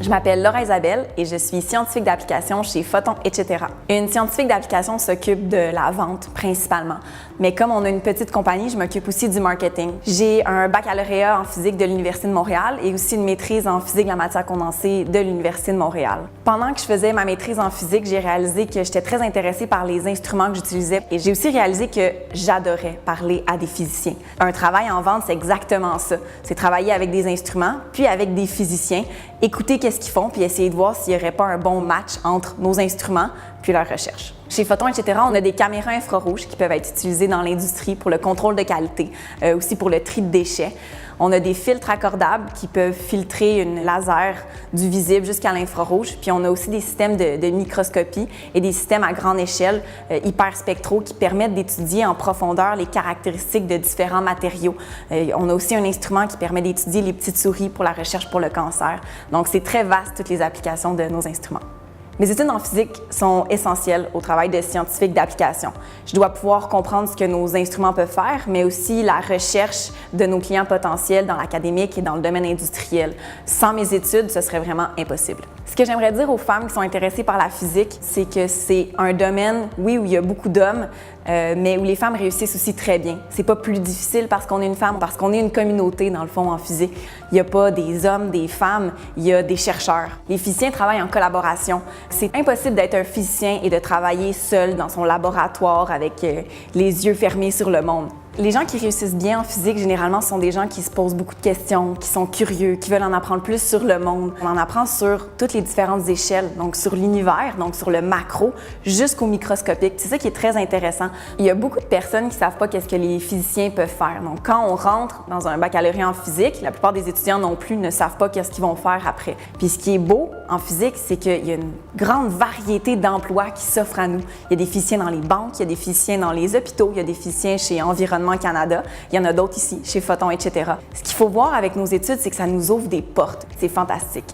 Je m'appelle Laura Isabelle et je suis scientifique d'application chez Photon, etc. Une scientifique d'application s'occupe de la vente principalement. Mais comme on a une petite compagnie, je m'occupe aussi du marketing. J'ai un baccalauréat en physique de l'Université de Montréal et aussi une maîtrise en physique de la matière condensée de l'Université de Montréal. Pendant que je faisais ma maîtrise en physique, j'ai réalisé que j'étais très intéressée par les instruments que j'utilisais et j'ai aussi réalisé que j'adorais parler à des physiciens. Un travail en vente, c'est exactement ça. C'est travailler avec des instruments, puis avec des physiciens, écouter qu'est-ce qu'ils font, puis essayer de voir s'il n'y aurait pas un bon match entre nos instruments puis leur recherche. Chez Photon, etc., on a des caméras infrarouges qui peuvent être utilisées dans l'industrie pour le contrôle de qualité, aussi pour le tri de déchets. On a des filtres accordables qui peuvent filtrer une laser du visible jusqu'à l'infrarouge. Puis on a aussi des systèmes de microscopie et des systèmes à grande échelle hyperspectraux qui permettent d'étudier en profondeur les caractéristiques de différents matériaux. On a aussi un instrument qui permet d'étudier les petites souris pour la recherche pour le cancer. Donc c'est très vaste toutes les applications de nos instruments. Mes études en physique sont essentielles au travail de scientifique d'application. Je dois pouvoir comprendre ce que nos instruments peuvent faire, mais aussi la recherche de nos clients potentiels dans l'académique et dans le domaine industriel. Sans mes études, ce serait vraiment impossible. Ce que j'aimerais dire aux femmes qui sont intéressées par la physique, c'est que c'est un domaine, oui, où il y a beaucoup d'hommes, mais où les femmes réussissent aussi très bien. C'est pas plus difficile parce qu'on est une femme, parce qu'on est une communauté, dans le fond, en physique. Il n'y a pas des hommes, des femmes, il y a des chercheurs. Les physiciens travaillent en collaboration. C'est impossible d'être un physicien et de travailler seul dans son laboratoire avec les yeux fermés sur le monde. Les gens qui réussissent bien en physique, généralement, sont des gens qui se posent beaucoup de questions, qui sont curieux, qui veulent en apprendre plus sur le monde. On en apprend sur toutes les différentes échelles, donc sur l'univers, donc sur le macro, jusqu'au microscopique. C'est ça qui est très intéressant. Il y a beaucoup de personnes qui ne savent pas qu'est-ce que les physiciens peuvent faire. Donc, quand on rentre dans un baccalauréat en physique, la plupart des étudiants non plus ne savent pas qu'est-ce qu'ils vont faire après. Puis ce qui est beau en physique, c'est qu'il y a une grande variété d'emplois qui s'offrent à nous. Il y a des physiciens dans les banques, il y a des physiciens dans les hôpitaux, il y a des physiciens chez Environnement Canada, il y en a d'autres ici, chez Photon, etc. Ce qu'il faut voir avec nos études, c'est que ça nous ouvre des portes. C'est fantastique.